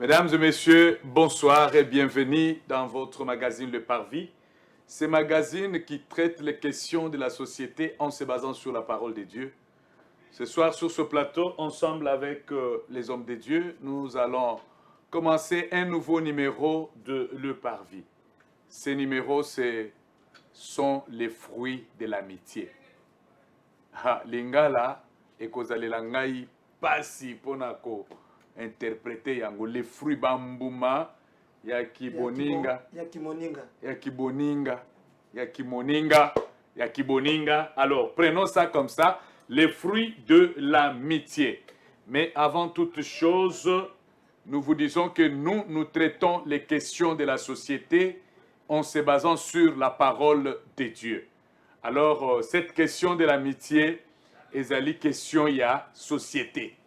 Mesdames et messieurs, bonsoir et bienvenue dans votre magazine Le Parvis. Ce magazine qui traite les questions de la société en se basant sur la parole de Dieu. Ce soir sur ce plateau, ensemble avec les hommes de Dieu, nous allons commencer un nouveau numéro de Le Parvis. Ces numéros sont les fruits de l'amitié. Lingala et kozalela ngai pasi ponako interpréter yango les fruits bambuma ya kiboninga ya kiboninga. Alors prenons ça comme ça, les fruits de l'amitié. Mais avant toute chose, nous vous disons que nous traitons les questions de la société en se basant sur la parole de Dieu. Alors, cette question de l'amitié est la question il y a société.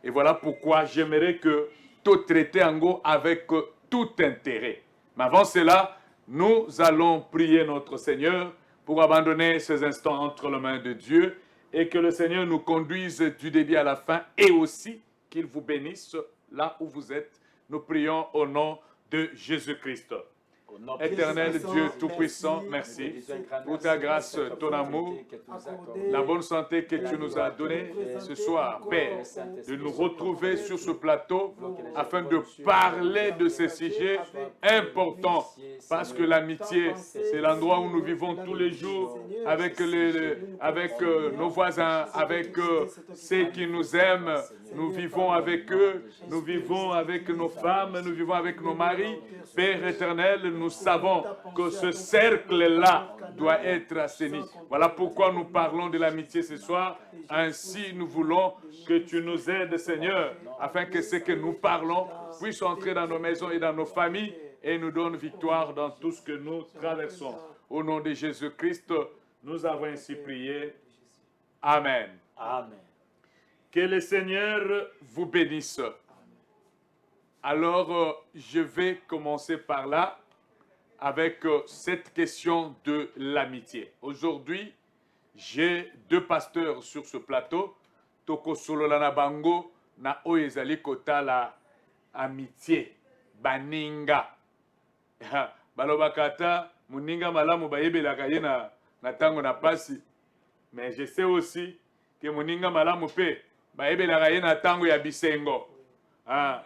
Et voilà pourquoi j'aimerais que tout traiter en go avec tout intérêt. Mais avant cela, nous allons prier notre Seigneur pour abandonner ces instants entre les mains de Dieu et que le Seigneur nous conduise du début à la fin et aussi qu'il vous bénisse là où vous êtes. Nous prions au nom de Jésus-Christ. Éternel Dieu Tout-Puissant, merci pour ta grâce, ton amour, la bonne santé que tu nous as donnée ce soir, Père, de nous retrouver sur ce plateau afin de parler de ces sujets importants, parce que l'amitié, c'est l'endroit où nous vivons tous les jours avec nos voisins, avec ceux qui nous aiment. Nous vivons avec eux, nous vivons avec nos femmes, nous vivons avec nos maris. Père éternel, nous savons que ce cercle-là doit être assaini. Voilà pourquoi nous parlons de l'amitié ce soir. Ainsi, nous voulons que tu nous aides, Seigneur, afin que ce que nous parlons puisse entrer dans nos maisons et dans nos familles et nous donne victoire dans tout ce que nous traversons. Au nom de Jésus-Christ, nous avons ainsi prié. Amen. Amen. Que le Seigneur vous bénisse. Alors, je vais commencer par là avec cette question de l'amitié. Aujourd'hui, j'ai deux pasteurs sur ce plateau. Toko Sololana Bango na Oezali Kota la amitié. Baninga. Balobakata, Muninga malamu bayebelaka ye na tango na pasi. Mais je sais aussi que Muninga malamu pe bayebelaka ye na tango ya bisengo.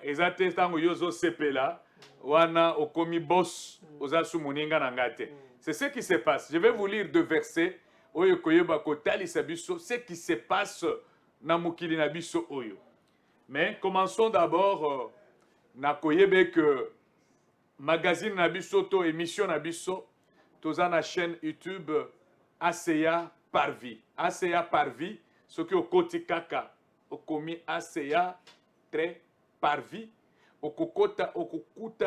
Eza te tango yozo sepela wana okomi boss ozasu muninga na ngate. C'est ce qui se passe. Je vais vous lire deux versets oyo koyeba kotalisa biso ce qui se passe na mukili na biso oyo. Mais commençons d'abord na koyebe que magazine na biso to émission na biso toza na chaîne YouTube ACA Parvis. ACA Parvis, ce qui okoti kaka okomi ACA très Parvis, okukuta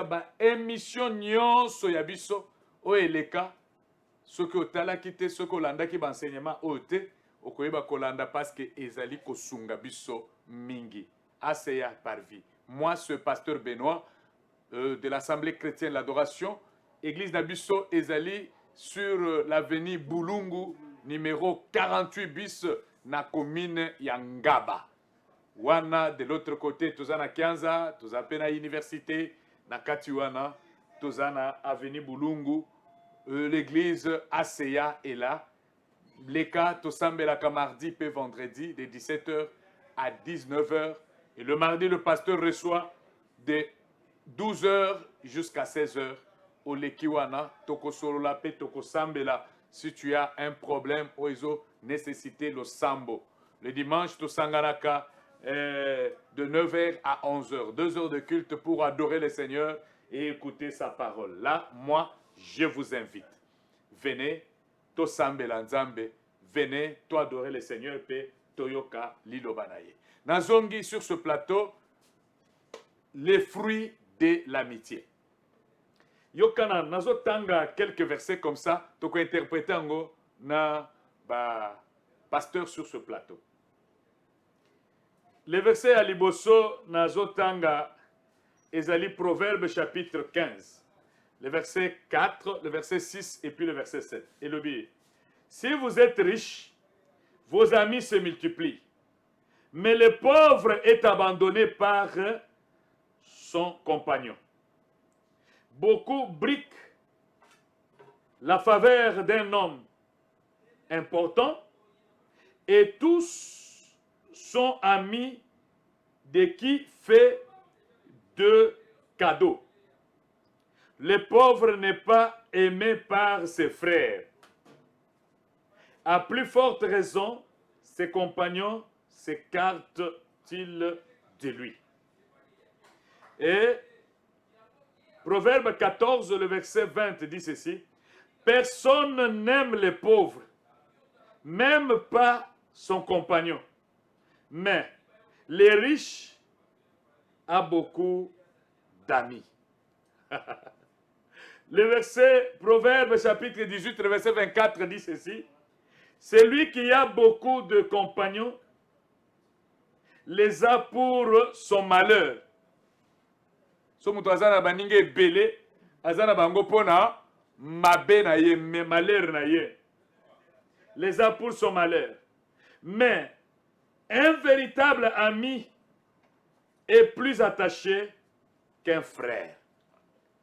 ba émission nyonso ya biso o eleka soki otalaki te soki olandaki ba enseignement oyo te okoyeba kolanda parce que ezali kosunga biso mingi. ACA Parvis. Moi, ce pasteur Benoît de l'Assemblée chrétienne de l'adoration, église d'Abisso ezali sur l'avenue Boulungu numéro 48 bis na commune Yangaba. Wana de l'autre côté tozana Kianza, tozapena université na Katiwana, tozana avenue Boulungu, l'église ACA est là. Les cas tosambelaka mardi et vendredi de 17h à 19h et le mardi le pasteur reçoit de 12h jusqu'à 16h au Lekiwana tokosolola pe tokosambela si tu as un problème ou nécessité le sambo. Le dimanche tosanganaka de 9h à 11h, 2 heures de culte pour adorer le Seigneur et écouter sa parole. Là, moi, je vous invite. Venez, to sambela nzambe, venez, to adorer le Seigneur, pe toyoka lilobanaye. Nazongi sur ce plateau, les fruits de l'amitié. Yokana, nazotanga quelques versets comme ça, toko interpréter ango na ba pasteur sur ce plateau. Les versets à Liboso, Nazotanga, Ezali Proverbe chapitre 15. Le verset 4, le verset 6 et puis le verset 7. Et le billet. Si vous êtes riche, vos amis se multiplient. Mais le pauvre est abandonné par son compagnon. Beaucoup briquent la faveur d'un homme important et tous sont amis de qui fait de cadeaux. Le pauvre n'est pas aimé par ses frères. À plus forte raison, ses compagnons s'écartent-ils de lui. Et Proverbe 14, le verset 20 dit ceci. Personne n'aime les pauvres, même pas son compagnon. Mais les riches ont beaucoup d'amis. Le verset Proverbe chapitre 18, le verset 24 dit ceci. Celui qui a beaucoup de compagnons les a pour son malheur. So mutu azana baninge belé, azana bango pona mabe na ye, mais malheur na ye. Les a pour son malheur. Mais un véritable ami est plus attaché qu'un frère.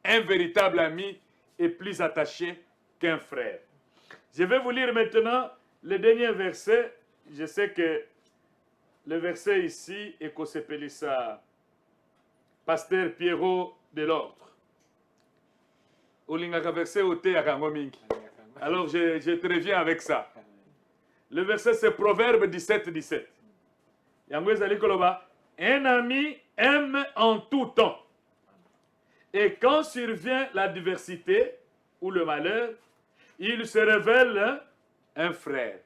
Un véritable ami est plus attaché qu'un frère. Je vais vous lire maintenant le dernier verset. Je sais que le verset ici est qu'on s'appelle ça Pasteur Pierrot de l'Ordre. Alors je te reviens avec ça. Le verset c'est Proverbe 17, 17. Un ami aime en tout temps. Et quand survient l'adversité ou le malheur, il se révèle un frère.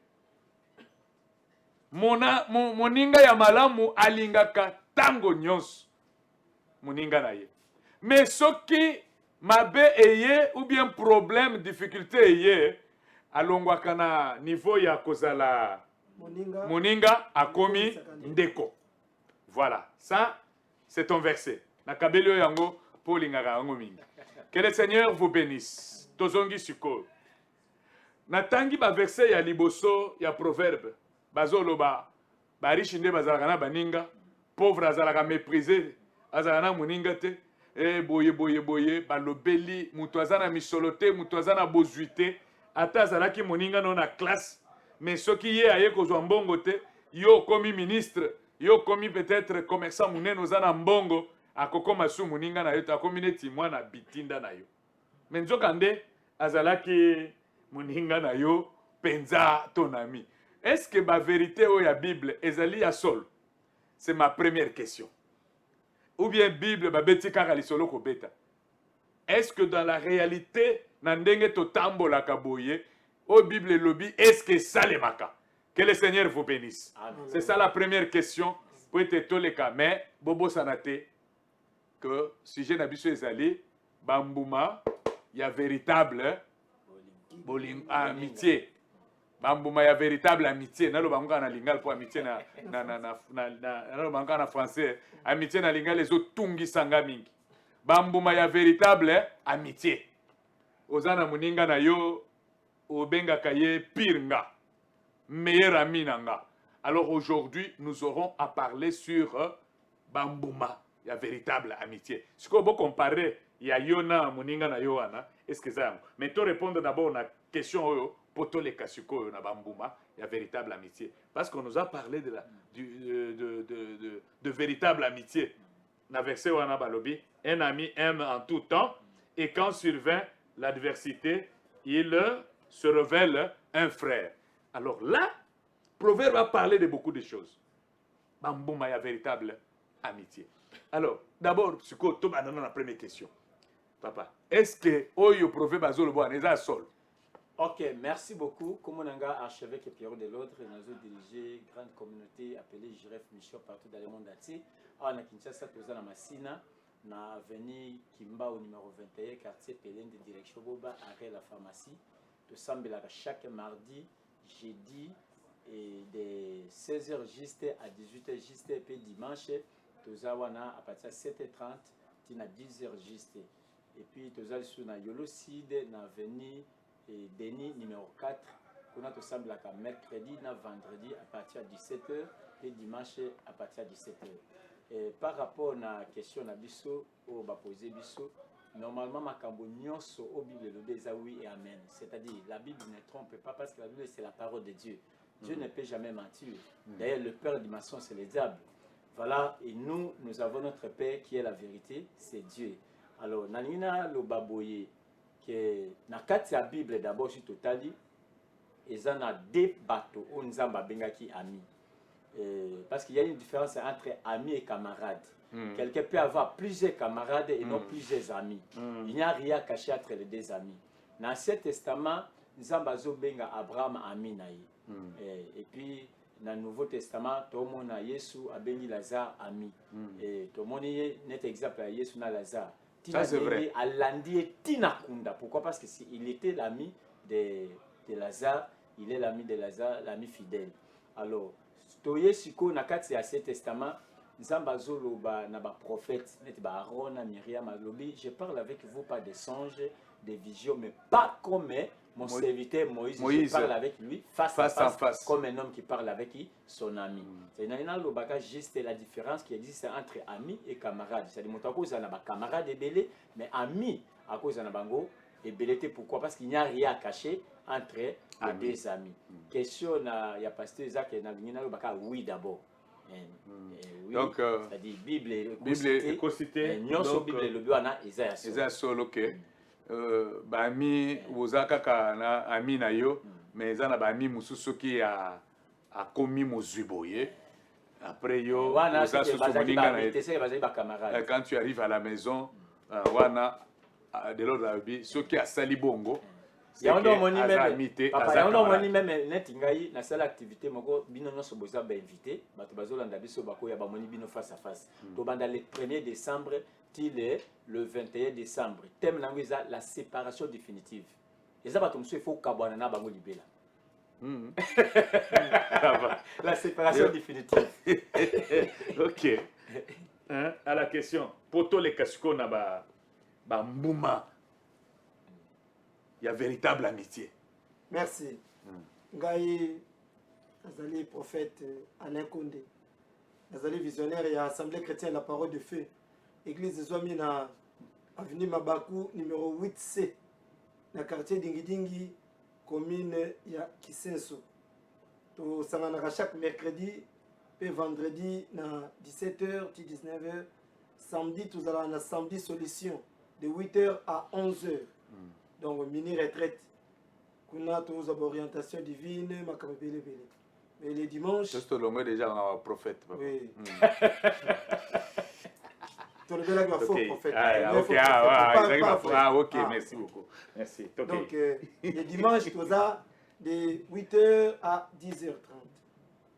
Moninga ya malamu alingaka tango nyonso. Moninga na ye. Mais soki mabe eye ou bien problème, difficulté eye, alongwaka na niveau ya kozala moninga akomi ndeko. Voilà, ça c'est ton verset. Nakabeli yango po lingaka yango mingi. Que le Seigneur vous bénisse. Tozongi siko. Natangi ba verset ya liboso ya proverbe. Bazoloba ba riche nde bazalaka na baninga, pauvre azalaka méprisé, azalaka na moninga te. Boye balobeli mutu azana misolote, mutu azana bozuite, ata azalaki moninga no na classe, mais soki ye aye kozwa mbongo te, yo komi ministre, yo komi peut-être commerçant munene ozana mbongo, akokoma su moninga na yo, akomi neti mwana bitinda na yo. Mais nzoka nde azalaki moninga na yo penza ton ami. Est-ce que ma vérité ou la Bible ezali ya sol? C'est ma première question. Ou bien Bible babeti kaka lisolo ko beta. Est-ce que dans la réalité nandenge to tambola kaboye au Bible lobby, est-ce que ça les maka? Que le Seigneur vous bénisse. C'est ça la première question. Pour être tous les cas, mais bobo sanate que sujet nabiso ezali bambuma ya véritable amitié. Bambuma ya véritable amitié. Nalo bango na lingal pour amitié na nalo bango na français. Amitié na lingal les autres tungi sanga mingi. Bambuma ya véritable amitié. Ozana muninga na yo obenga kaye pirnga. Meilleur ami nanga. Alors aujourd'hui, nous aurons à parler sur bambuma ya véritable amitié. Ce qu'on peut comparer ya yona muninga na yoana, est-ce que ça? Mais tu répondre d'abord à la question poto les kasuko na bambuma ya véritable amitié, parce qu'on nous a parlé de véritable amitié. Na verset wana balobi, un ami aime en tout temps et quand survient l'adversité, il se révèle un frère. Alors là, Proverbe a parlé de beaucoup de choses. Bambuma ya véritable amitié. Alors, d'abord, ce que tu as dans la première question. Papa, est-ce que Oyo Proverbe Azolo Boan est à sol? Ok, merci beaucoup. Comme on a archevêque Pierrot de l'Ordre, nous avons dirigé une grande communauté appelée Jiref Mission partout dans le monde entier. On a Kinshasa, nous avons Massina, na avenue Kimba au numéro 21, quartier Pélène de direction Boba, arrêt la pharmacie. Nous sommes chaque mardi, jeudi, et de 16h juste à 18h juste, et puis dimanche, nous avons à partir de 7h30, à 10h juste. Et puis nous avons sur la Yolo Sid, na avenue et Denis numéro 4, qu'on a tout semble mercredi, na vendredi à partir de 17h et dimanche à partir de 17h. par rapport à la question na biso au poser biso, normalement makambo nyonso au Bible le beza oui et amen. C'est-à-dire la Bible ne trompe pas parce que la Bible c'est la parole de Dieu. Dieu ne peut jamais mentir. D'ailleurs le père du maçon c'est le diable. Voilà, et nous avons notre Père qui est la vérité, c'est Dieu. Alors nanina le baboye que na kati ya Bible d'abord si totali eza na deux bateaux où nzamba bengaki ami. Parce qu'il y a une différence entre amis et camarades. Quelqu'un peut avoir plusieurs camarades et non plusieurs amis. Il n'y a rien caché entre les deux amis. Dans l'Ancien Testament, nzamba benga Abraham ami naï. Et puis dans le Nouveau Testament, tout le monde a Yesu a béni Lazare ami. Et tout le monde net exemple à Yesu na Lazare. Ça c'est vrai. Alandi Tina Kunda. Pourquoi? Parce qu'il était l'ami de Lazare. Il est l'ami de Lazare, l'ami fidèle. Alors, toye siko na kati ya Ancien Testament, nzamba zoloba na ba prophète, net ba Aaron, Myriam, alobi, je parle avec vous pas des songes, des visions, mais pas comme mon serviteur Moïse. Je parle avec lui face à face, comme un homme qui parle avec son ami. C'est dans le bagage juste la différence qui existe entre amis et camarades. C'est-à-dire mon cause na ba camarade belé, mais ami à cause na bango et belé. Pourquoi? Parce qu'il n'y a rien à cacher entre les deux amis. Question il y a pasteur Isaac et Navigina le baka oui d'abord. Oui, donc c'est-à-dire Bible écocité donc Bible le doana Isaïe solo que bami wozaka ka na ami na yo mais za na bami mususu ki a komi mozuboye après yo oza susu moninga na quand tu arrives à la maison wana de l'autre bi soki asali bongo yaondo moni même net ngai na sala activité moko bino nyonso boza ba invité bato bazolanda biso bako ya ba moni bino face à face to banda le 1er décembre til le 21 décembre thème nango eza la séparation définitive eza bato mosusu il faut kabwana na bango libela la séparation définitive. OK. Hein, à la question poto le kasiko na ba mbuma. Il y a véritable amitié. Merci. Ngai Azali prophète Alain Condé. Azali visionnaire et Assemblée chrétienne la parole de feu. Église Zoami na avenue Mabaku numéro 8C. Na quartier Dingidingi commune ya Kisenso. To sangana chaque mercredi et vendredi na 17h til 19h. Samedi tout à na samedi solution de 8h à 11h. Donc mini retraite. Kuna tous orientation divine makabele bele. Mais les dimanches juste le long déjà un prophète papa. Oui. Ton bel agua faux prophète. OK, merci beaucoup. Merci. Okay. Donc les dimanches tous ça de 8h à 10h30.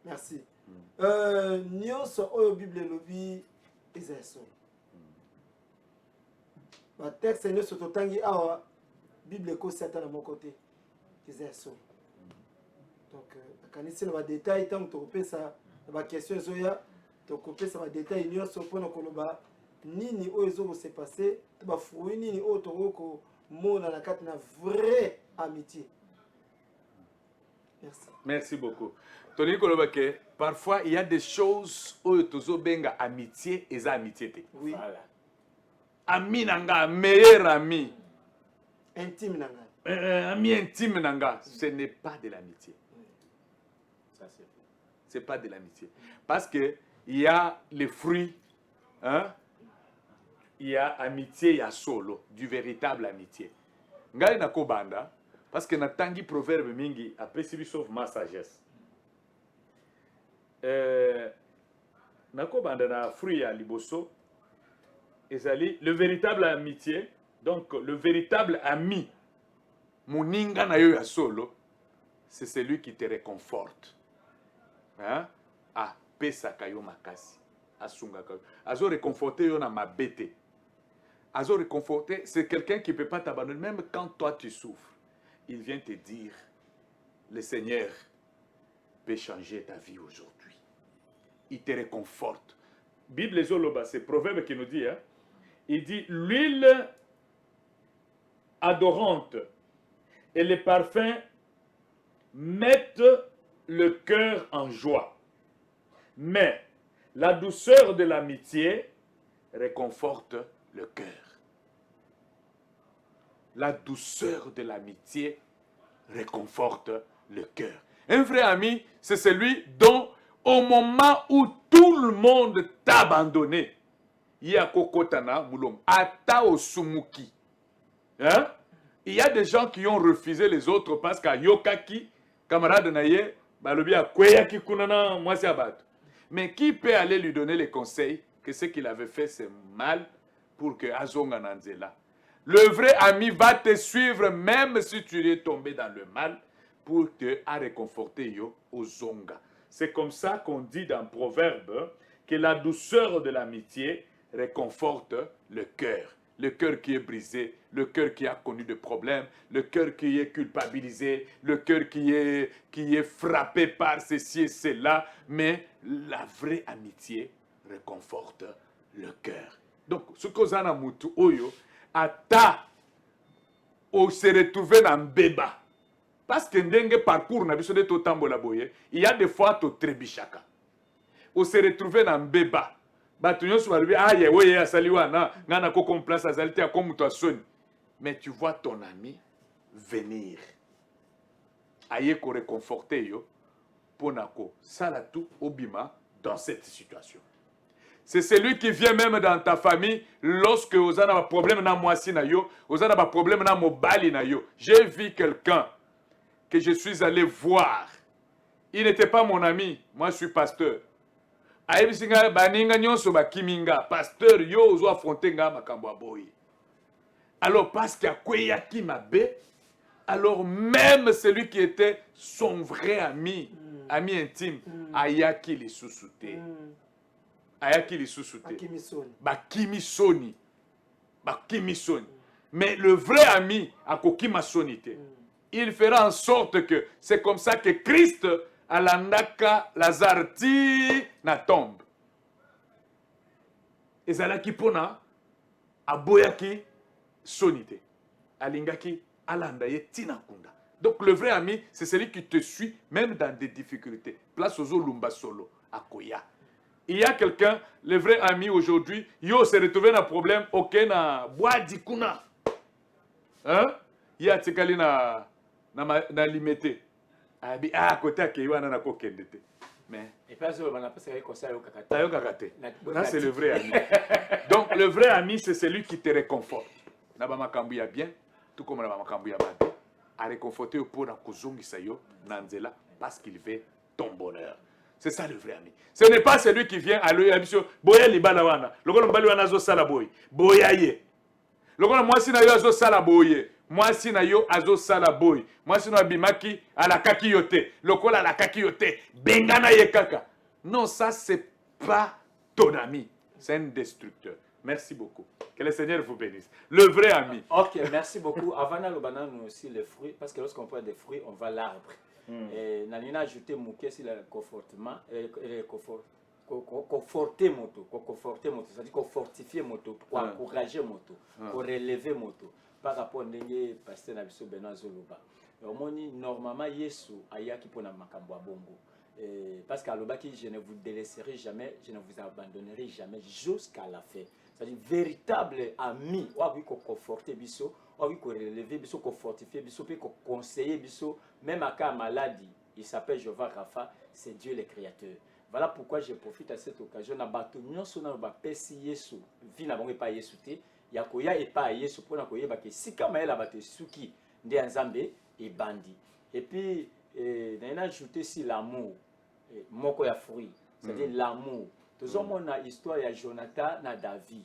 Merci. Nyonso oyo Bible lobi ezaso. Ba texte ne sototangi awa Bible ko sata na mon côté. Ezaso. Donc kanisi na ba détail tant to kopesa ba question zoya to kopesa ba détail nyonso pona koloba nini oyo ezo se passer to ba fruit nini oyo to ko mona na kati na vraie amitié. Merci. Merci beaucoup. Tony Kolobake, parfois il y a des choses où tozo benga amitié et ça amitié te. Oui. Voilà. Ami nanga, meilleur ami. Intime nanga. Ami intime nanga, ce n'est pas de l'amitié. Ça c'est vrai. C'est pas de l'amitié. Parce que il y a les fruits, hein? Il y a amitié, il y a solo, du véritable amitié. Ngai na kobanda, parce que na tangi proverbe mingi apesi biso ma sagesse. Na kobanda na fruit ya liboso ezali le véritable amitié, donc le véritable ami moninga na yo ya solo, c'est celui qui te réconforte. Hein? Ah, pesaka yo makasi. Asungaka yo. Azo réconforter yo na mabete. Azo réconforter, c'est quelqu'un qui ne peut pas t'abandonner même quand toi tu souffres. Il vient te dire, le Seigneur peut changer ta vie aujourd'hui. Il te réconforte. Bible Zoloba, c'est Proverbe qui nous dit, hein? Il dit, l'huile adorante et les parfums mettent le cœur en joie. Mais La douceur de l'amitié réconforte le cœur. La douceur de l'amitié réconforte le cœur. Un vrai ami, c'est celui dont, au moment où tout le monde t'a abandonné, il y a Kokotana Moulom, Ata Osumuki. Hein? Il y a des gens qui ont refusé les autres parce qu'à Yokaki, camarade Naye, Balobi a Kweyaki Kunana, moi c'est Abat. Mais qui peut aller lui donner les conseils que ce qu'il avait fait c'est mal pour que Azonga Nanzela? Le vrai ami va te suivre même si tu es tombé dans le mal pour te réconforter yo aux zonga. C'est comme ça qu'on dit dans Proverbe que la douceur de l'amitié réconforte le cœur. Le cœur qui est brisé, le cœur qui a connu des problèmes, le cœur qui est culpabilisé, le cœur qui est frappé par ceci et cela. Mais la vraie amitié réconforte le cœur. Donc, ce que vous avez mutu oyo, ata on se retrouve dans béba. Parce que ndenge parcours na biso de to tambola boye, il y a des fois to trebichaka. On se retrouve dans béba. Bato nyonso balobi aye oye asali wana ngana ko comme place azali te comme toi soni. Mais tu vois ton ami venir. Aye ko réconforter yo ponako sala tout obima dans cette situation. C'est celui qui vient même dans ta famille lorsque vous avez un problème dans moisi na yo, vous avez un problème dans mobali na yo. J'ai vu quelqu'un que je suis allé voir. Il n'était pas mon ami, moi je suis pasteur. Ayebisinga baninga nyonso bakiminga, pasteur yo ozo affronter nga makambo boy. Alors parce qu'il y a kweyaki mabe, alors même celui qui était son vrai ami, ami intime, ayaki les sous-soutés. Ayaki les sous-soutés. Bakimisoni. Bakimisoni. Mais le vrai ami, akokimasonité. Il fera en sorte que c'est comme ça que Christ alandaka lazarti na tombe. Ezalaki pona aboyaki sonité. Alingaki alanda ye tina kunda. Donc le vrai ami, c'est celui qui te suit même dans des difficultés. Place aux lumba solo akoya. Il y a quelqu'un, le vrai ami aujourd'hui, yo se retrouvé dans un problème, ok na boadi kuna. Hein? Il y a tikali na limité. Ah, côté à Kéwana na kokendete. Mais. Et pas seulement, on a pas ça conseil au kakate. Tayo kakate. Ça, c'est le vrai ami. Donc, le vrai ami, c'est celui qui te réconforte. Nabama kambuya bien, tout comme Nabama kambuya bien, à réconforter pour la kozongi sayo, nanzela, parce qu'il veut ton bonheur. C'est ça le vrai ami. Ce n'est pas celui qui vient à l'œil, boya libala wana. Le gars mbali wana zo sala boy. Boya ye. Le gars moi si na yo zo sala boye. Moi si na yo azo sala boy. Moi si na bimaki à la kaki yote. Le col à la kaki yote. Bengana ye kaka. Non, ça c'est pas ton ami. C'est un destructeur. Merci beaucoup. Que le Seigneur vous bénisse. Le vrai ami. Ok, merci beaucoup. Avant le banane aussi les fruits, parce que lorsqu'on prend des fruits, on va l'arbre. Et Nalina a ajouté Mouké sur le confortement, conforter moto, c'est-à-dire qu'on fortifier moto, pour encourager moto, pour relever moto. Par rapport à ce pasteur Nabiso Benoît Zoloba. Normalement, Yesu ayaki pour na makambo bongo. Parce qu'à l'obaki, je ne vous délaisserai jamais, je ne vous abandonnerai jamais jusqu'à la fin. C'est-à-dire véritable ami, oui, qu'on conforte biso, oui, qu'on relever biso, qu'on fortifie biso, puis qu'on conseille biso, même à cas maladie, il s'appelle Jehovah Rapha, c'est Dieu le Créateur. Voilà pourquoi je profite à cette occasion. Na bato nyonso na ba pesi Yesu, vi na bango pa Yesu te, ya koya e pa Yesu pona koyeba ke sika maela bato suki nde Nzambe e bandi. Et puis na ajouté si l'amour, moko ya fruit, c'est-à-dire l'amour. Tout on a l'histoire de Jonathan et David.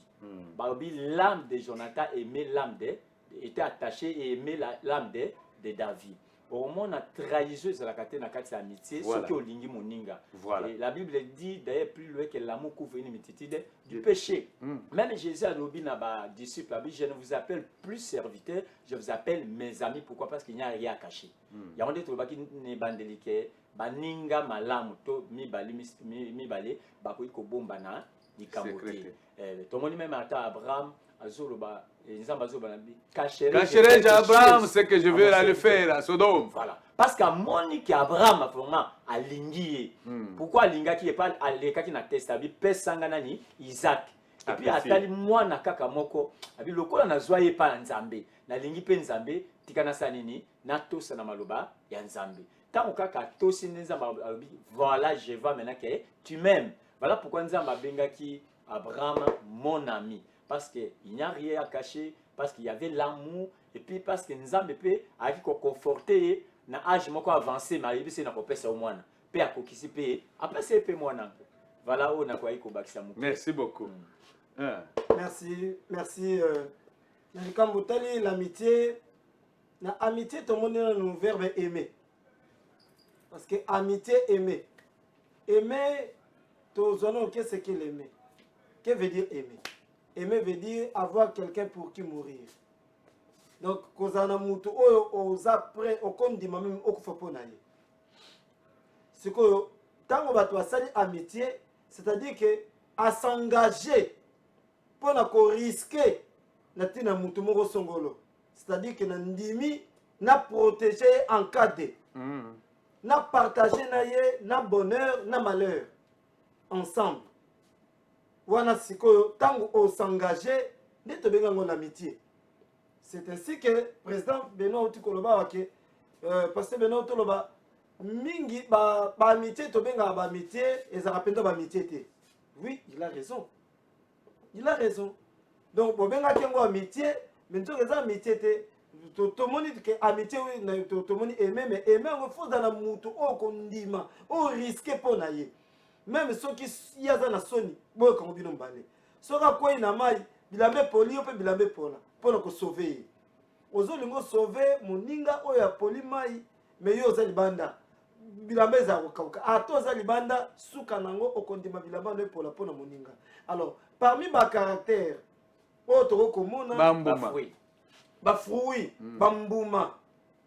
L'âme de Jonathan aimait l'âme de, était attachée et aimait l'âme de David. Au moment on a trahi la amitié, ce qui est au lingi moninga. Et la Bible dit d'ailleurs plus loin que l'amour couvre une multitude du péché. Même Jésus a dit à ses disciples, je ne vous appelle plus serviteurs, je vous appelle mes amis. Pourquoi? Parce qu'il n'y a rien à cacher. Il y a des gens qui ne bandeliquent. Baninga malamu to mibale bakoyi ko bomba na likambote. Tomoni même ata Abraham azoloba nzambe azoloba na bi cacherai Abraham ce que je veux là le faire à Sodome. Voilà. Parce qu'à Monique Abraham vraiment alingi. Pourquoi alingaki et pas alekaki na testabi pesanga nani Isaac. Et puis atali mwana kaka moko abi lokola na zwa ye pa nzambe. Na lingi pe nzambe tikana sanini na tosa na maloba ya nzambe. Tant kaka tosi nzamba abi voilà je vais maintenant que tu m'aimes. Voilà pourquoi nzamba bengaki Abraham mon ami parce que il n'y a rien à cacher parce qu'il y avait l'amour et puis parce que nzambe pe a qui conforter na âge moko avancé mais il na kopesa au mwana pe akokisi pe apesa pe mwana voilà on a quoi ko bakisa muko. Merci beaucoup. Merci Nalikambo tali l'amitié na amitié tout le monde a le verbe aimer parce que amitié aimer tous on qu'est ce qu'il aimer. Que veut dire aimer? Aimer veut dire avoir quelqu'un pour qui mourir. Donc, kozana mutu oyo oza prêt okondima même okufa na ye. C'est que tant on va toi sali amitié, c'est-à-dire que à s'engager pour na ko risquer na tina mutu moko songolo. C'est-à-dire que na ndimi na protéger en cas de na partager na ye na bonheur na malheur ensemble. Wana sikoyo tango o s'engager ne te benga l'amitié. C'est ainsi que président Benoît Otikoloba wake pasteur Benoît Otoloba mingi ba amitié to benga ba amitié ezaka penda ba amitié te. Oui, il a raison. Il a raison. Donc bo benga kengo amitié, mais nzo eza amitié te to moni que amitié oui to moni aimer mais aimer on faut dans la mutu o kondima, o risquer pour na ye. Même ceux qui y a na soni boy comme bino mbale. Soka quoi na mai bilambe poli ope bilambe pola pour ko sauver. Ozolingo sauver moninga oya poli mai mais yo za libanda. Bilambe za kokauka. Ato za libanda suka nango okondima bilamba no pola pona moninga. Alors parmi ba caractère autre komona ba fruit bambuma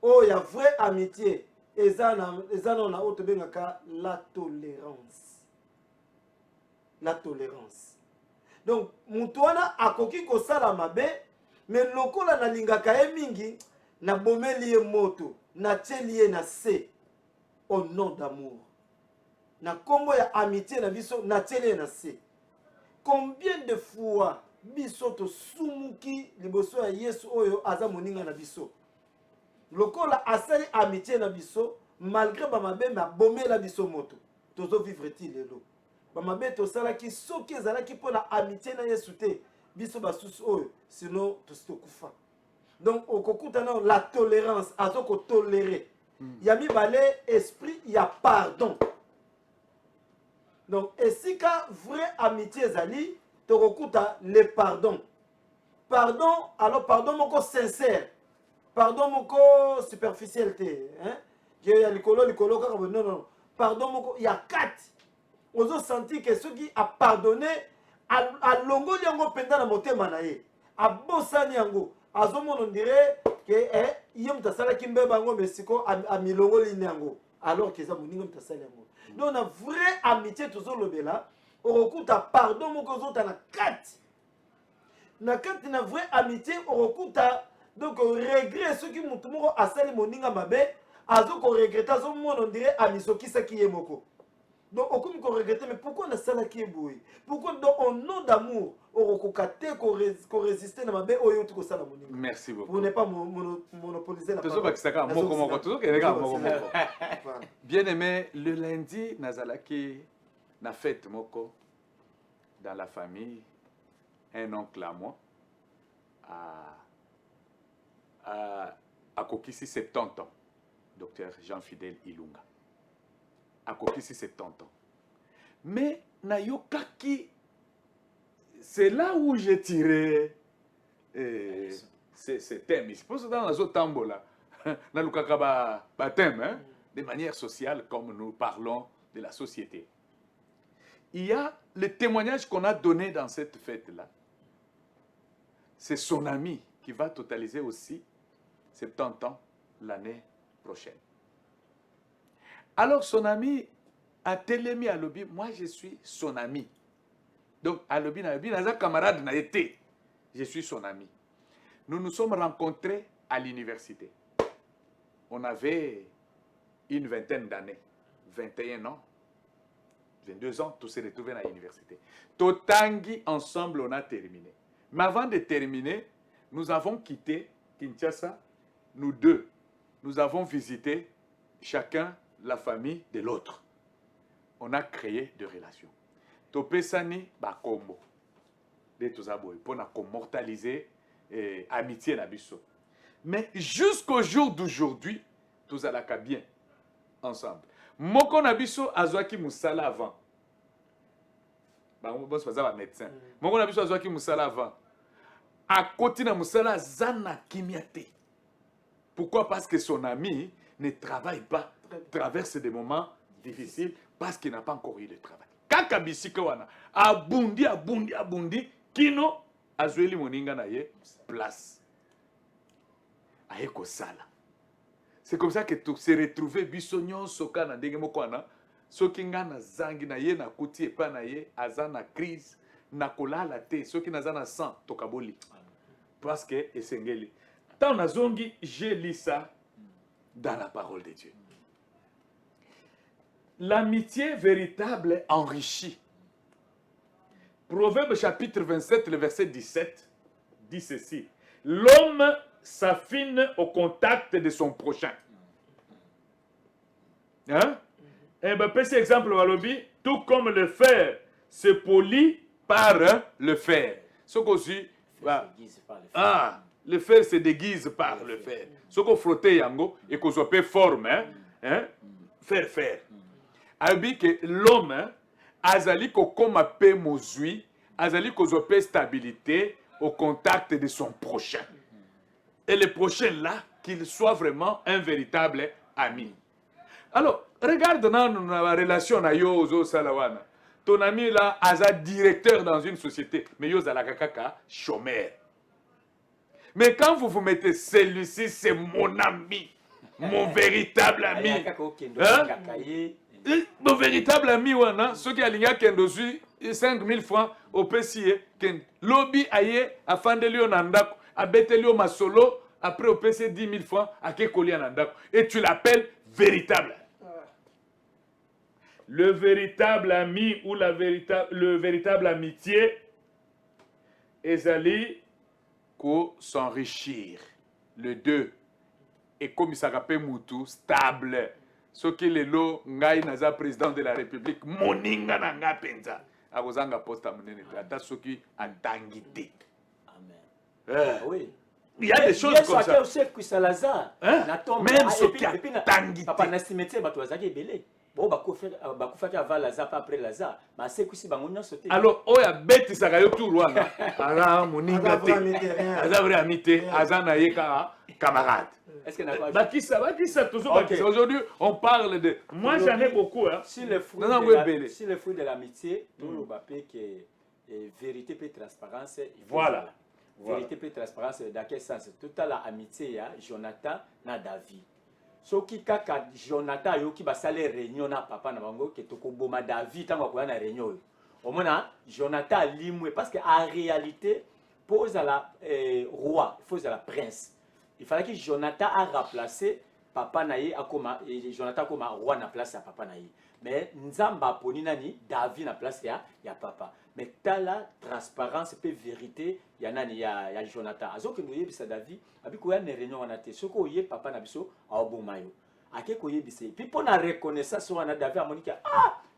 oya vraie amitié ezana na autre bengaka la tolérance. La tolérance. Donc, mutuana akoki kosala mabe, mais lokola na lingaka ye mingi, na bomeli ye moto, na tcheli na se, au nom d'amour. Na kombo ya amitié na biso, na tcheli na se. Combien de fois biso to sumuki liboso ya Yesu oyo aza moninga na biso? Lokola asali amitié na biso, malgré ba mabe ma bomela biso moto. Tozo vivre-t-il lelo? Bamabe to salaki soki ezalaki pona amitié na Yesu te biso basusu oyo sinon tositokufa. Donc okokuta na la tolérance azoko tolérer. Ya mibale esprit ya pardon. Donc esika vraie amitié ezali tokokuta le pardon. Pardon alors pardon moko sincère. Pardon moko superficiel te hein. Que ya likolo kaka non. Pardon moko ya 4. On a senti que ceux qui a pardonné à longo yango penda na motema na ye a bosani yango azomona on dirait que yem tasala kimbe bango mesiko a milongo lini yango alors que ça moningo mtasala yango. Donc na vraie amitié tozo lobela orokuta pardon moko zota na 4 na vraie amitié orokuta donc regret ceux qui mutu moko asali moninga mabe azoko regretter azomona on dirait amisokisa ki ye moko. Donc, on peut regretter, mais pourquoi on a ça qui est bouillé? Pourquoi, donc, au nom d'amour, on peut résister à ma belle oyo tout ça la moninga. Merci beaucoup. Pour ne pas monopoliser la parole. Bien aimé, le lundi, Nazalaki na fête moko dans la famille, un oncle à moi a kokisi 70 ans, docteur Jean-Fidèle Ilunga. À kokisi 70 ans. Mais Nayokaki, c'est là où j'ai tiré ce thème. Je pense que dans les autres tambola, dans thème, hein, de manière sociale, comme nous parlons de la société. Il y a le témoignage qu'on a donné dans cette fête-là. C'est son ami qui va totaliser aussi 70 ans l'année prochaine. Alors son ami a télémi à Lobi, moi je suis son ami. Donc à Lobi, naza camarade n'a été. je suis son ami. Nous nous sommes rencontrés à l'université. On avait une vingtaine d'années, 21 ans, 22 ans, tous se retrouvés à l'université. Totangi, ensemble, on a terminé. Mais avant de terminer, nous avons quitté Kinshasa, nous deux. Nous avons visité chacun la famille de l'autre. On a créé des relations. Topesani Bakombo. De tous aboy, pour immortaliser amitié na biso. Mais jusqu'au jour d'aujourd'hui, tous allons bien ensemble. Moko na biso azwaki musala avant. Bon, c'est pas un médecin. Moko na biso azwaki musala avant. À côté na musala zana kimiate. Pourquoi? Parce que son ami ne travaille pas, traverse des moments difficiles parce qu'il n'a pas encore eu de travail. Kaka bisika wana abundi kino azweli moninga na ye place. Aye ko sala. C'est comme ça que tu se retrouves bisonyon soka na ndenge moko wana soki nga na zangi na ye na kuti epa na ye aza na crise na kolala te soki naza na sang tokaboli parce que esengeli. Tant nazongi, j'ai lu ça dans la parole de Dieu. L'amitié véritable enrichit. Proverbe chapitre 27, le verset 17, dit ceci. L'homme s'affine au contact de son prochain. Hein? Et bien, petit exemple, Walobi, tout comme le fer se polit par le fer. Ce qu'aussi, le fer se déguise par le fer. Ce qu'on frotte yango et qu'on soit forme, fer. Abi que l'homme azali ko koma pe mozui, azali ko zope stabilité au contact de son prochain. Et le prochain là, qu'il soit vraiment un véritable ami. Alors, regarde dans la relation na yo salawana. Ton ami là, aza directeur dans une société, mais yo zala kaka chômeur. Mais quand vous vous mettez, celui-ci c'est mon ami, mon véritable ami. Hein? Mon véritable ami, ceux qui ont kendosu 5 000 francs au PCA, lobby aye, a fandelio nandako, a betelio masolo, après au PC 10 000 francs, à kekoli nandako. Et tu l'appelles véritable. Le véritable ami ou le véritable amitié, ezali ko s'enrichir. Le deux. Et comme il s'appelle Moutou, stable. Ce qui est lo ngai naza président de la République, moninga na nga penza. Akozanga posta munene. Ata ce qui a tangité. Amen. Oui. Il y a des choses comme ça. Même ce qui a tangité. Papa nasimete batwazaki belé. Bon bakufaki avant Lazare pas après Lazare. Mais c'est kusi bangonya sauter. Alors oya beti sakayo tout rwanda. Ala moninga te. Aza vrai amité, aza na yeka camarade. Est-ce qu'il y a Bakissa, toujours okay. Aujourd'hui, on parle de... Moi, j'en ai beaucoup. Hein. Si le fruit de l'amitié, tout le bapé qui est vérité et transparence. Voilà. Vérité et transparence, dans quel sens? Tout à l'amitié, Jonathan et David. Ce qui kaka Jonathan yoki basale réunion na papa na bango ke toko boma David tango ko na réunion. Au moins Jonathan limwe parce que en réalité pose à la roi, pose à la prince. Il fallait que Jonathan a remplacé papa naïe à comment et Jonathan comme roi na place à papa naïe. Mais Nzamba poni nani David na place ya papa. Mais t'as la transparence et vérité ya nani ya Jonathan. Azoke noye bisa David abi ko ya ne réunion wana te. Soko ye papa na biso a obomayo. Ake ko ye bisa. Puis pour la reconnaissance wana David amonika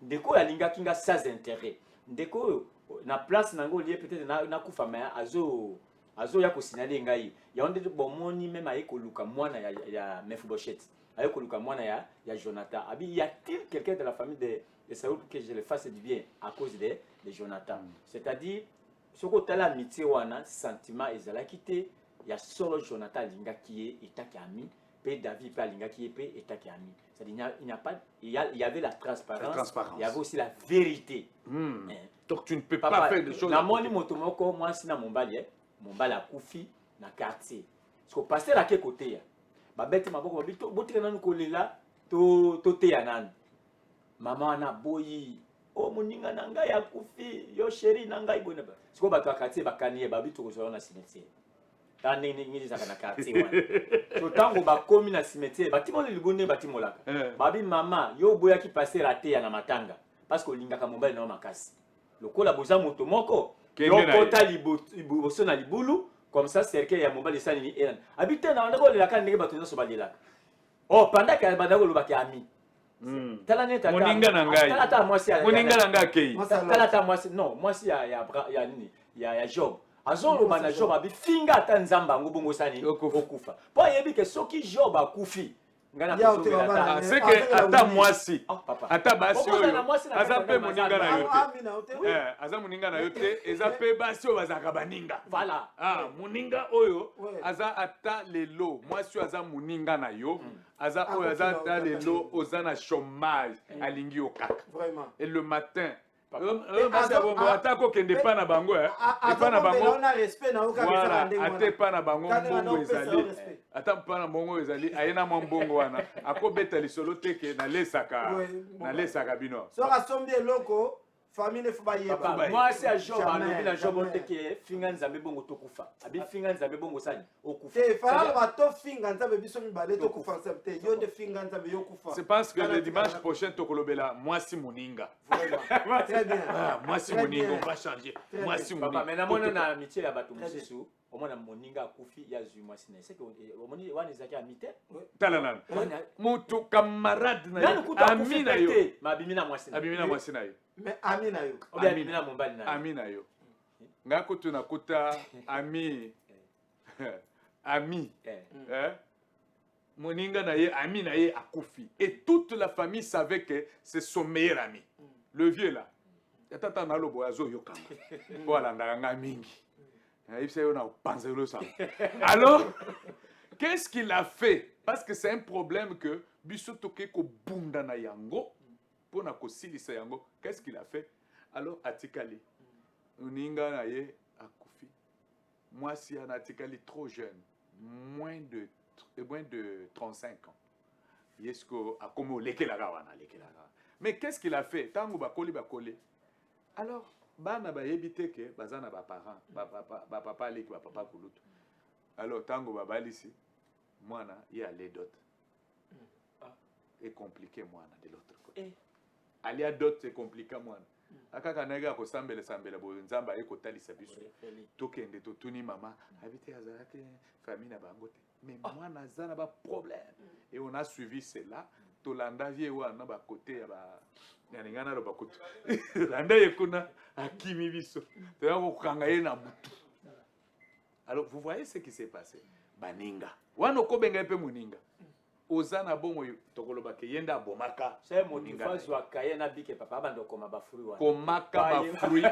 ndeko ya linga kinga sans intérêt. Ndeko na place nango lié peut-être na kufa mais azo ya ko signaler ngai ya onde bomoni même aye ko luka mwana ya Mephibosheth aye ko luka mwana ya Jonathan abi y a-t-il quelqu'un de la famille de Saül pour que je le fasse du bien à cause de Jonathan. C'est-à-dire ce que tu as l'amitié wana sentiment ezala quitté ya solo Jonathan linga qui est etaki ami pe David pe linga qui est pe etaki ami. C'est-à-dire il y avait la transparence, il y avait aussi la vérité. Donc tu ne peux pas faire des choses. Na moni motomoko moi sina mombali mon bal a koufi na quartier. Parce que passer à quel côté ya? Ba bête maboko babito botre nanu kolela to te ya nan. Maman na boyi. oh moninga na ngai akufi yo chéri na ngai bona ba siko bato akati bakanie babi tokozala na cimetière tande ngi zaka na quartier wana to tango bakomi na cimetière batimo le libonde batimolaka babi mama yo boya ki passer raté ya na matanga parce que olingaka mobali na makasi lokola boza moto moko yo kota liboso na libulu comme ça cercle ya mobali sani ni elan habite na ndako le lakani ndenge bato nyoso balelaka oh pendant que bandako lobaki ami tala neta moninga na ngai tala mwasi ya moninga na ngai kei tala ta mwasi non mwasi ya nini ya Job azoloba na Job abi finga ata nzamba ngo bongo sani okufa po yebi ke soki Job akufi ngana kozongela c'est que ata mwasi ata basi oyo aza pe moninga na yote aza moninga na yote eza pe basi oyo bazaka baninga voilà moninga oyo aza ata lelo mwasi oyo aza moninga na yo aza oyo aza ata lelo oza na chômage alingi yo kaka et le matin ata kokende epa na bango epa na bango ata epa na bango mbongo ezali ata epa na mbongo ezali aye na mwa mbongo wana akobeta lisolo teke nalesaka bino soki asombi eloko famille ne faut pas yeba mwasi ya Job alobi na Job teke finga nzambe bongo tokufa abi finga nzambe bongo sani okufa te fala bato finga nzambe biso mibale tokufa te yo nde finga nzambe yo kufa c'est parce que le dimanche prochain tokolobela mwasi moninga très bien mwasi moninga on va changer mwasi moninga papa mais namona na amitié ya bato mosusu omona moninga akufi ya zui mwasi na c'est que omoni wana ezaki amite tala nana mutu camarade na ami na yo mabimi na mwasi na yo mais ami na yo obia na mombali na ami na yo nga kutu nakuta ami moninga na ye ami na ye akufi et toute la famille savait que c'est son meilleur ami le vieux là tata na lobo azo yokanga po alandaka nga mingi ibisa yo na panzelo ça alors qu'est-ce qu'il a fait parce que c'est un problème que biso toke ko bunda na yango pour na kosilisa yango qu'est-ce qu'il a fait alors atikali moninga na ye akufi mwasi ana atikali trop jeune moins de 35 ans yesko akomo lekelaka wana mais qu'est-ce qu'il a fait tango bakoli alors bana bayebi te ke baza na baparent bapapa aleki bapapa kulutu alors tango babalisi mwana ye ale dot et compliqué mwana de l'autre côté alia dot et compliqué mwana akaka ndenge akosambela boyo nzambe ayekotalisa biso tokende totuni mama habite azalaki famille na bango te mais mwana aza na baproblème et on a suivi cela tolanda vie wana bakote ya ningana lo bakutu landa ye kuna akimi biso toya kokanga ye na butu alors vous voyez ce qui s'est passé baninga wana okobenga pe moninga ozana bongo tokoloba ke yenda bomaka c'est moninga zwa kayena bike papa bando koma ba fruit wana komaka ba fruit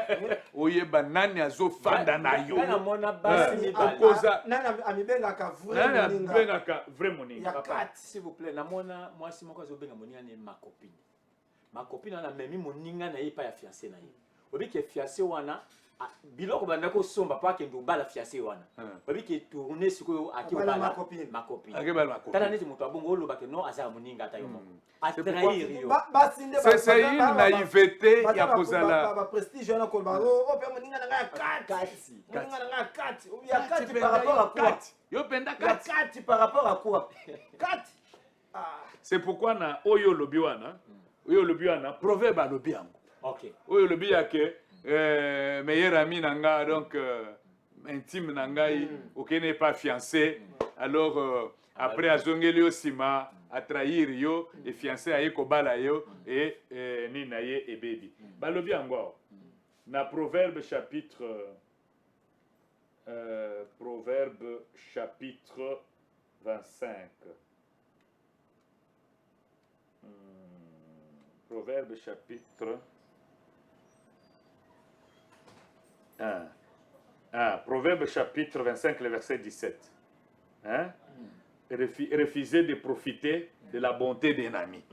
oye banani azo fanda na yo na mona basi ni koza nana amibenga ka vrai moninga papa s'il vous plaît na mona moi si moko azobenga moninga ne ma copine na memi moninga na ye pa ya fiancé na ye obi ke fiancé wana biloko banda ko somba pa ke ndo bala fiancé wana obi ke tourner siko aki bala ma copine tala neti moto abongo oloba ke non aza moninga ata yo moko atrahir yo c'est une naïveté ya kozala ba prestige na ko ba o pe moninga na nga kati moninga na nga kati o ya kati par rapport à quoi yo penda kati par rapport à quoi kati c'est pourquoi na oyo lobi wana proverbe alobi yango OK oyo lobi ya ke meilleur ami nanga donc intime nangai aucun n'est pas fiancé alors après azongeli yo sima a trahir yo et fiancé aye ko bala yo et ni naye et baby balobi yango na proverbe chapitre 25 Proverbe chapitre 1. Proverbe chapitre 25, le verset 17. Hein? Refuser de profiter de la bonté d'un ami.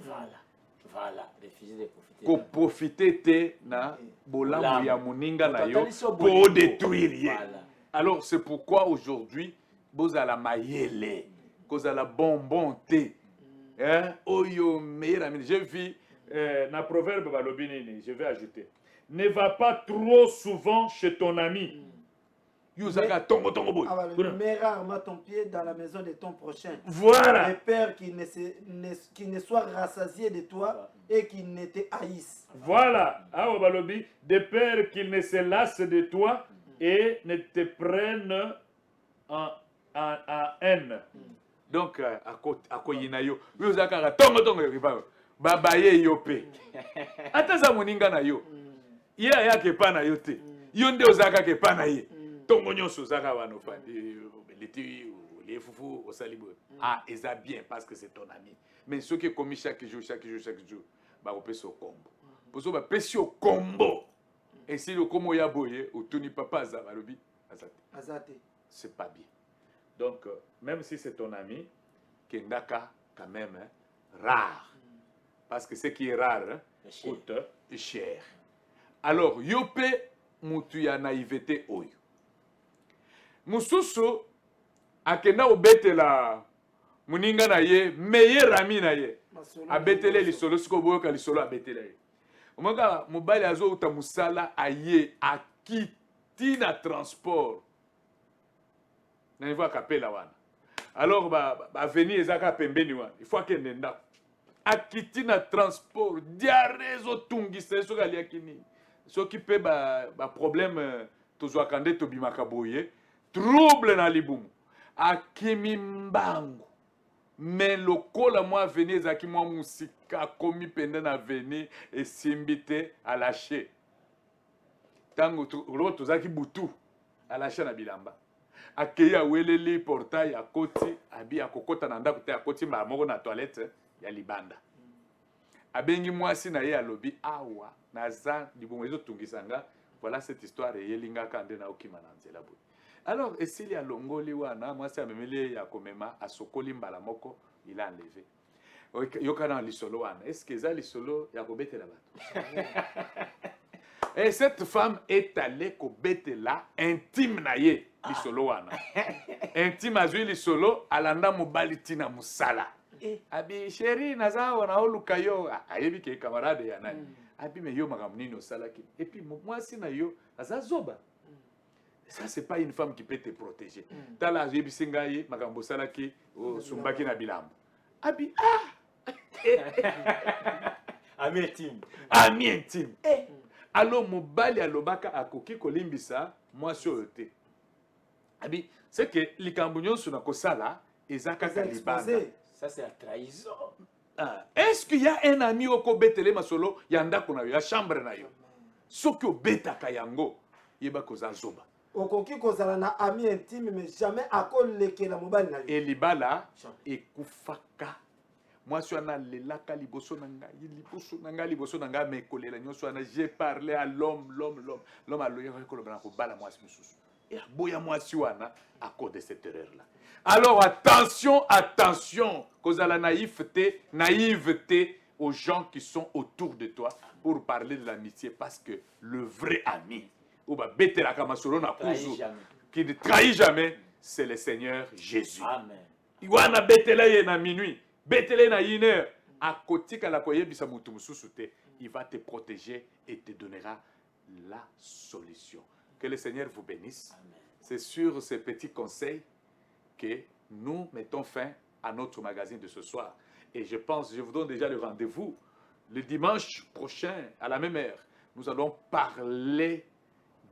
Voilà, refuser de profiter. Ko profiter te na bolamu ya moninga na yo pour détruire. Alors c'est pourquoi aujourd'hui bozala mayele, kozala bonbon te. Hein? Oyo meilleur ami. J'ai vu na proverbe balobi nini, je vais ajouter. Ne va pas trop souvent chez ton ami. Yuzaka tongo tongo boy. Mets rarement ton pied dans la maison de ton prochain. Voilà. De peur qu'il ne soit rassasié de toi et qu'il ne te haïsse. Voilà. Awa balobi, de peur qu'il ne se lasse de toi et ne te prenne en haine. Donc, à koyina yo, yuzaka tongo tongo yo. Babaye yo pe. Ata za moninga na yo. Ye ayake pa na yo te. Yo nde ozaka ke pa na ye. Tongo nyonso ozaka wana ofandi. Les foufou au salibo. Ah, eza bien parce que c'est ton ami. Mais ce qui est commis chaque jour, bah on peut au combo. Pour ça, bah pesi au combo. Et si le combo ya boye, ou tuni papa azabalobi, azate. C'est pas bien. Donc, même si c'est ton ami, kendaka quand même rare. Parce que ce qui est rare coûte cher. Alors, yope mutu ya naïveté oyo. Mususu akenda obetela muninga na ye, meye rami na ye. Abetele lisolo siko boyoka lisolo abetela ye. Omanga mobali azo uta musala aye akiti na transport. Na niveau akapela wana. Alors ba venir ezaka pembeni wana. Il faut akende ndako. Akiti na transport, diarrhée zo tungisa so gali akini. So ki pe ba problème to zo akande to bimaka boye, trouble na libumu. Akimi mbangu. Mais lokola moi venir zaki moi musika komi pende na venir et simbite à lâcher. Tango to zaki butu à lâcher na bilamba. Akeya weleli portail à côté, abi akokota na ndako te à côté ma moko na toilette. Ya libanda. Abengi mwasi na ye alobi awa naza libongo ezo tungisanga. Voilà cette histoire et yelinga kande na okima na nzela boy. Alors esili ya longoli wana mwasi amemeli ya komema asokoli mbala moko il a enlevé. Yokana lisolo wana. Est-ce que ça lisolo ya kobetela bato? Et cette femme est allée kobetela intime na ye lisolo wana. Intime azui lisolo alanda mobali tina musala. Abi chéri naza wana oluka yo ayebi ke camarade ya nani abi me yo makambo nini osalaki et puis moi si na yo aza zoba ça c'est pas une femme qui peut te protéger tala ayebi singaye makambo osalaki osumbaki na bilambo abi ami intime alors mobali alobaka akoki kolimbisa mwasi oyo te abi c'est que likambo nyonso na kosala ezaka libanda. Ça, c'est la trahison. Est-ce qu'il y a un ami au Kobetele Masolo, Yanda Konayo, ya chambre na yo? Soko beta kayango, yeba koza zoba. Okoki kozala na ami intime, mais jamais akoleke la mobile na yo. Et libala, ekufaka. Moi, je suis en lelaka liboso nanga, liboso nanga, me kolela nyonso ana, j'ai parlé à l'homme a loyer kolobana ko bala moi mususu. Et boya moi wana à cause de cette erreur là. Alors attention, cause à la naïveté aux gens qui sont autour de toi pour parler de l'amitié parce que le vrai ami, qui ne trahit jamais, c'est le Seigneur Jésus. Amen. Iwana betele na minuit, betele na une heure, à côté la koyebisa mutu mususu te, il va te protéger et te donnera la solution. Que le Seigneur vous bénisse. C'est sur ces petits conseils que nous mettons fin à notre magazine de ce soir. Et je vous donne déjà le rendez-vous. Le dimanche prochain, à la même heure, nous allons parler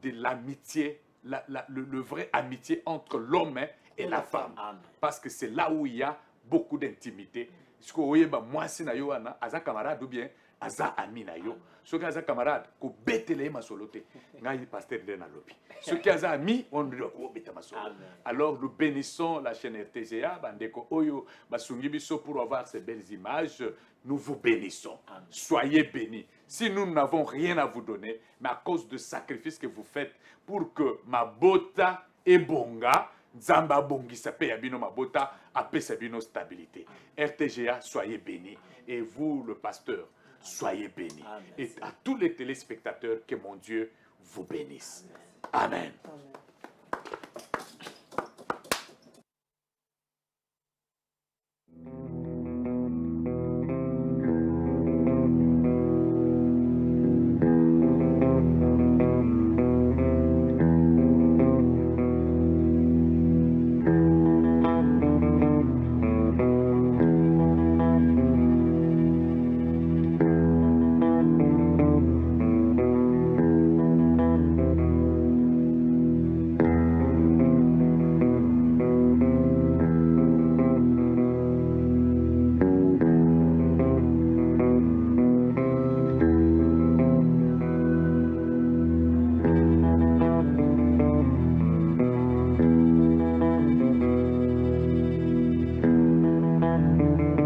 de l'amitié, le vrai amitié entre l'homme et la femme. Amen. Parce que c'est là où il y a beaucoup d'intimité. Ce que vous voyez, moi, si na yo ana, aza camarade ou bien aza ami na yo. Ce qui aza camarade, ko betele masolote. Ngai pasteur de na lobi. Ce qui aza ami, on doit ko beta masolo. Alors nous bénissons la chaîne RTGA, bandeko oyo basungi biso pour avoir ces belles images. Nous vous bénissons. Amen. Soyez bénis. Si nous n'avons rien à vous donner, mais à cause du sacrifice que vous faites pour que ma bota et bonga Zamba bongi sape yabino mabota apesa bino stabilité. RTGA, soyez bénis. Et vous, le pasteur, soyez bénis. Et à tous les téléspectateurs, que mon Dieu vous bénisse. Amen. Amen.